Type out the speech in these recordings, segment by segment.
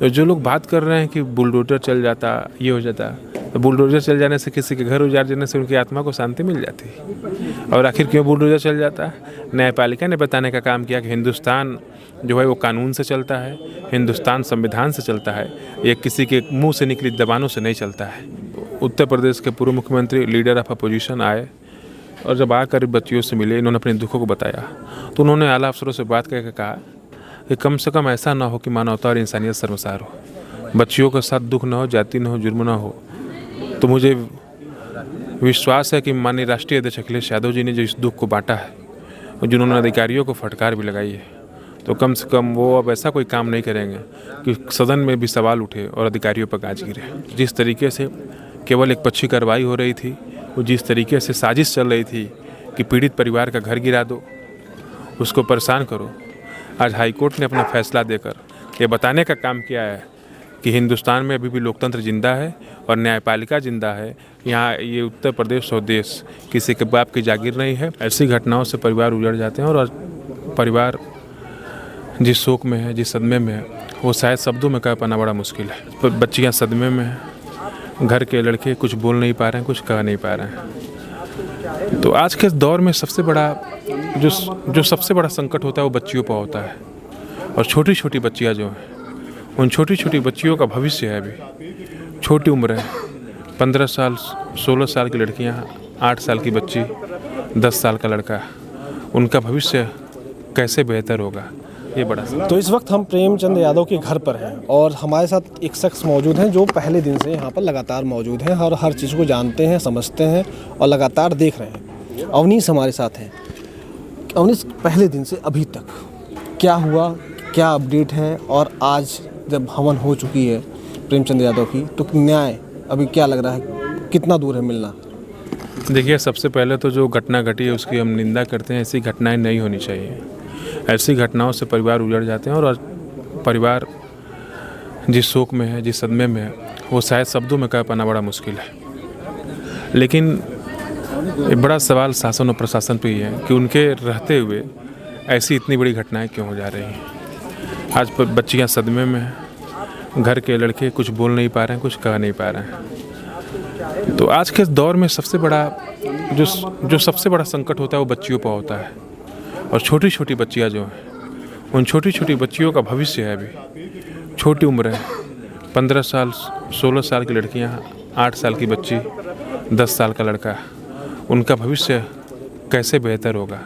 जो लोग बात कर रहे हैं कि बुलडोजर चल जाता, ये हो जाता, तो बुलडोजर चल जाने से किसी के घर उजाड़ जाने से उनकी आत्मा को शांति मिल जाती है। और आखिर क्यों बुलडोजर चल जाता है? न्यायपालिका ने बताने का काम किया कि हिंदुस्तान जो है वो कानून से चलता है, हिंदुस्तान संविधान से चलता है, ये किसी के मुंह से निकली जबानों से नहीं चलता है। उत्तर प्रदेश के पूर्व मुख्यमंत्री लीडर ऑफ अपोजिशन आए और जब आकर बच्चियों से मिले, इन्होंने अपने दुखों को बताया, तो उन्होंने आला अफसरों से बात करके कहा कि कम से कम ऐसा ना हो कि मानवता और इंसानियत शर्मसार हो, बच्चियों के साथ दुख ना हो, जाति ना हो, जुर्म ना हो। तो मुझे विश्वास है कि माननीय राष्ट्रीय अध्यक्ष अखिलेश यादव जी ने जो इस दुख को बांटा है और जिन्होंने अधिकारियों को फटकार भी लगाई है, तो कम से कम वो अब ऐसा कोई काम नहीं करेंगे कि सदन में भी सवाल उठे और अधिकारियों पर गाज गिरे। जिस तरीके से केवल एक पक्षी कार्रवाई हो रही थी, वो जिस तरीके से साजिश चल रही थी कि पीड़ित परिवार का घर गिरा दो, उसको परेशान करो, आज हाईकोर्ट ने अपना फैसला देकर ये बताने का काम किया है कि हिंदुस्तान में अभी भी लोकतंत्र जिंदा है और न्यायपालिका जिंदा है। यहाँ ये उत्तर प्रदेश और देश किसी के बाप की जागीर नहीं है। ऐसी घटनाओं से परिवार उजड़ जाते हैं और परिवार जिस शोक में है, जिस सदमे में है, वो शायद शब्दों में कह पाना बड़ा मुश्किल है। बच्चियाँ सदमे में हैं, घर के लड़के कुछ बोल नहीं पा रहे हैं, कुछ कह नहीं पा रहे हैं। तो आज के दौर में सबसे बड़ा जो सबसे बड़ा संकट होता है वो बच्चियों पर होता है। और छोटी छोटी बच्चियाँ जो हैं, उन छोटी छोटी बच्चियों का भविष्य है, अभी छोटी उम्र है, 15 साल 16 साल की लड़कियाँ, 8 साल की बच्ची, 10 साल का लड़का, उनका भविष्य कैसे बेहतर होगा, ये बड़ा। तो इस वक्त हम प्रेमचंद यादव के घर पर हैं और हमारे साथ एक शख्स मौजूद हैं जो पहले दिन से यहाँ पर लगातार मौजूद हैं और हर चीज़ को जानते हैं, समझते हैं और लगातार देख रहे हैं। अवनीश हमारे साथ हैं। अवनीश, पहले दिन से अभी तक क्या हुआ, क्या अपडेट है, और आज जब हवन हो चुकी है प्रेमचंद यादव की, तो न्याय अभी क्या लग रहा है, कितना दूर है मिलना? देखिए, सबसे पहले तो जो घटना घटी है उसकी हम निंदा करते हैं। ऐसी घटनाएं नहीं होनी चाहिए। ऐसी घटनाओं से परिवार उजड़ जाते हैं और परिवार जिस शोक में है, जिस सदमे में है, वो शायद शब्दों में कह पाना बड़ा मुश्किल है। लेकिन एक बड़ा सवाल शासन और प्रशासन पे ही है कि उनके रहते हुए ऐसी इतनी बड़ी घटनाएं क्यों हो जा रही हैं। आज बच्चियां सदमे में हैं, घर के लड़के कुछ बोल नहीं पा रहे हैं, कुछ कह नहीं पा रहे हैं। तो आज के दौर में सबसे बड़ा जो सबसे बड़ा संकट होता है वो बच्चियों पर होता है। और छोटी छोटी बच्चियां जो हैं, उन छोटी छोटी बच्चियों का भविष्य है, अभी छोटी उम्र है, 15 साल 16 साल की लड़कियां, 8 साल की बच्ची, 10 साल का लड़का, उनका भविष्य कैसे बेहतर होगा,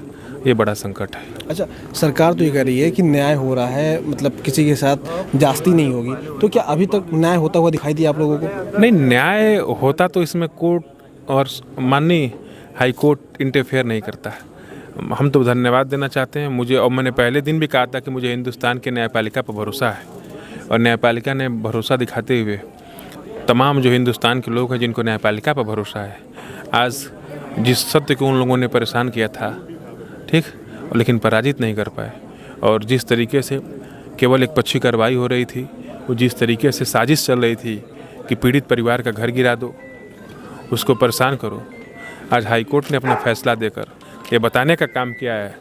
ये बड़ा संकट है। अच्छा, सरकार तो ये कह रही है कि न्याय हो रहा है, मतलब किसी के साथ जास्ती नहीं होगी, तो क्या अभी तक न्याय होता हुआ दिखाई दिया आप लोगों को? नहीं, न्याय होता तो इसमें कोर्ट और माननीय हाई कोर्ट इंटरफेयर नहीं करता है। हम तो धन्यवाद देना चाहते हैं मुझे, और मैंने पहले दिन भी कहा था कि मुझे हिंदुस्तान के न्यायपालिका पर भरोसा है, और न्यायपालिका ने भरोसा दिखाते हुए तमाम जो हिंदुस्तान के लोग हैं जिनको न्यायपालिका पर भरोसा है, आज जिस सत्य को उन लोगों ने परेशान किया था, ठीक, लेकिन पराजित नहीं कर पाए। और जिस तरीके से केवल एक पक्षी कार्रवाई हो रही थी, वो जिस तरीके से साजिश चल रही थी कि पीड़ित परिवार का घर गिरा दो, उसको परेशान करो, आज हाईकोर्ट ने अपना फैसला देकर ये बताने का काम किया है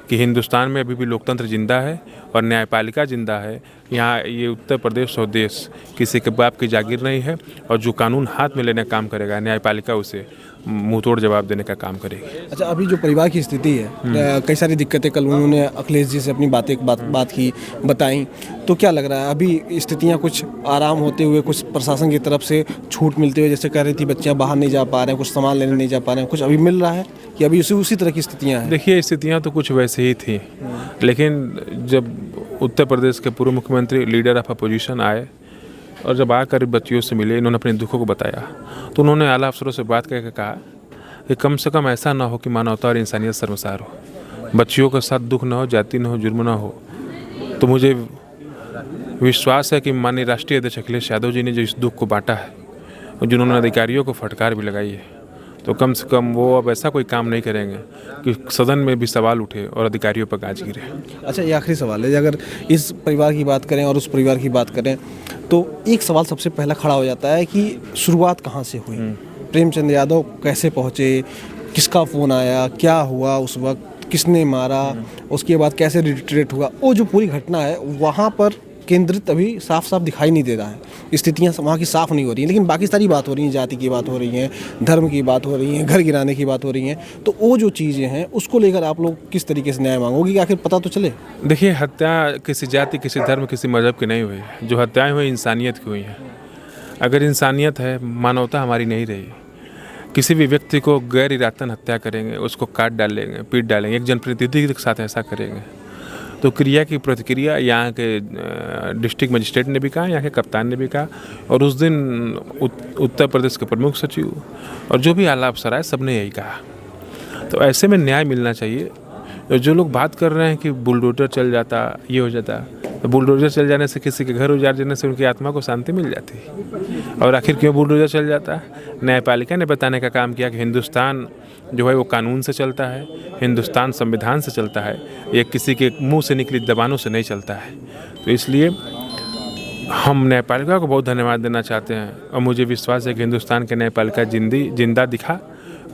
कि हिंदुस्तान में अभी भी लोकतंत्र जिंदा है और न्यायपालिका जिंदा है। यहाँ ये उत्तर प्रदेश और देश किसी के बाप की जागीर नहीं है, और जो कानून हाथ में लेने का काम करेगा, न्यायपालिका उसे मुंहतोड़ जवाब देने का काम करेगी। अच्छा, अभी जो परिवार की स्थिति है, कई सारी दिक्कतें, कल उन्होंने अखिलेश जी से अपनी बात की बताई, तो क्या लग रहा है अभी स्थितियां कुछ आराम होते हुए, कुछ प्रशासन की तरफ से छूट मिलते हुए, जैसे कह रही थी बच्चियां बाहर नहीं जा पा रहे हैं, कुछ सामान लेने नहीं जा पा रहे हैं, कुछ अभी मिल रहा है कि अभी उसी तरह की स्थितियाँ हैं? देखिए, स्थितियाँ तो कुछ वैसे ही थी, लेकिन जब उत्तर प्रदेश के पूर्व मुख्यमंत्री लीडर ऑफ अपोजिशन आए और जब आकर बच्चियों से मिले, इन्होंने अपने दुखों को बताया, तो उन्होंने आला अफसरों से बात करके कहा कि कम से कम ऐसा ना हो कि मानवता और इंसानियत शर्मसार हो, बच्चियों के साथ दुख ना हो, जाति ना हो, जुर्म ना हो। तो मुझे विश्वास है कि माननीय राष्ट्रीय अध्यक्ष अखिलेश यादव जी ने जो इस दुख को बांटा है और जिन्होंने अधिकारियों को फटकार भी लगाई है, तो कम से कम वो अब ऐसा कोई काम नहीं करेंगे कि सदन में भी सवाल उठे और अधिकारियों पर गाज गिरे। अच्छा, ये आखिरी सवाल है, अगर इस परिवार की बात करें और उस परिवार की बात करें, तो एक सवाल सबसे पहला खड़ा हो जाता है कि शुरुआत कहाँ से हुई, प्रेमचंद यादव कैसे पहुँचे, किसका फ़ोन आया, क्या हुआ उस वक्त, किसने मारा, उसके बाद कैसे रिट्रीट हुआ, वो जो पूरी घटना है वहाँ पर केंद्रित अभी साफ साफ दिखाई नहीं दे रहा है। स्थितियाँ वहाँ की साफ नहीं हो रही हैं, लेकिन बाकी सारी बात हो रही हैं, जाति की बात हो रही है, धर्म की बात हो रही है, घर गिराने की बात हो रही है। तो वो जो चीज़ें हैं उसको लेकर आप लोग किस तरीके से न्याय मांगोगे कि आखिर पता तो चले। देखिए, हत्या किसी जाति, किसी धर्म, किसी मज़हब की नहीं हुई। जो हत्याएं हुई इंसानियत की हुई हैं। अगर इंसानियत है, मानवता हमारी नहीं रही, किसी भी व्यक्ति को गैर इरादतन हत्या करेंगे, उसको काट डालेंगे, पीट डालेंगे, एक जनप्रतिनिधि के साथ ऐसा करेंगे, तो क्रिया की प्रतिक्रिया यहाँ के डिस्ट्रिक्ट मजिस्ट्रेट ने भी कहा, यहाँ के कप्तान ने भी कहा, और उस दिन उत्तर प्रदेश के प्रमुख सचिव और जो भी आला अफसर आए सब ने यही कहा। तो ऐसे में न्याय मिलना चाहिए। जो लोग बात कर रहे हैं कि बुलडोजर चल जाता, ये हो जाता, तो बुलडोजर चल जाने से किसी के घर उजाड़ जाने से उनकी आत्मा को शांति मिल जाती। और आखिर क्यों बुलडोजर चल जाता? न्यायपालिका ने बताने का काम किया कि हिंदुस्तान जो है वो कानून से चलता है, हिंदुस्तान संविधान से चलता है, ये किसी के मुंह से निकली जबानों से नहीं चलता है। तो इसलिए हम न्यायपालिका को बहुत धन्यवाद देना चाहते हैं, और मुझे विश्वास है कि हिंदुस्तान के न्यायपालिका जिंदा दिखा,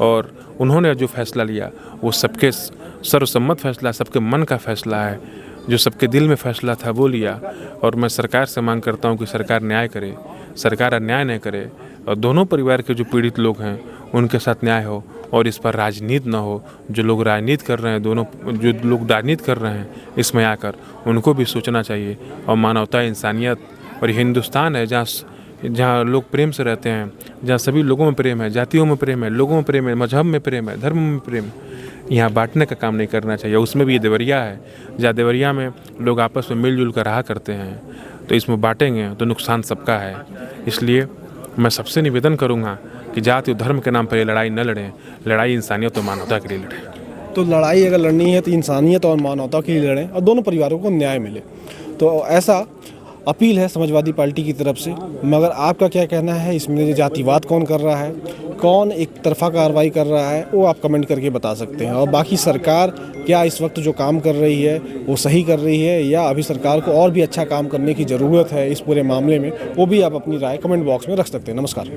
और उन्होंने जो फैसला लिया वो सबके सर्वसम्मत फैसला, सबके मन का फैसला है, जो सबके दिल में फैसला था वो लिया। और मैं सरकार से मांग करता हूँ कि सरकार न्याय करे, सरकार अन्याय नहीं करे, और दोनों परिवार के जो पीड़ित लोग हैं उनके साथ न्याय हो, और इस पर राजनीति ना हो। जो लोग राजनीति कर रहे हैं, जो लोग राजनीति कर रहे हैं इसमें आकर, उनको भी सोचना चाहिए। और मानवता, इंसानियत और हिंदुस्तान है जहाँ लोग प्रेम से रहते हैं, जहाँ सभी लोगों में प्रेम है, जातियों में प्रेम है, लोगों में प्रेम है, मजहब में प्रेम है, धर्म में प्रेम। यहाँ बांटने का काम नहीं करना चाहिए। उसमें भी ये देवरिया है, जहाँ देवरिया में लोग आपस में मिलजुल कर रहा करते हैं, तो इसमें बांटेंगे तो नुकसान सबका है। इसलिए मैं सबसे निवेदन करूँगा कि जाति और धर्म के नाम पर ये लड़ाई न लड़ें, लड़ाई इंसानियत और मानवता के लिए लड़ें। तो लड़ाई अगर लड़नी है तो इंसानियत और मानवता के लिए लड़ें, और दोनों परिवारों को न्याय मिले। तो ऐसा अपील है समाजवादी पार्टी की तरफ से। मगर आपका क्या कहना है इसमें? जातिवाद कौन कर रहा है, कौन एक तरफा कार्रवाई कर रहा है, वो आप कमेंट करके बता सकते हैं। और बाकी सरकार क्या इस वक्त जो काम कर रही है वो सही कर रही है, या अभी सरकार को और भी अच्छा काम करने की ज़रूरत है इस पूरे मामले में, वो भी आप अपनी राय कमेंट बॉक्स में रख सकते हैं। नमस्कार।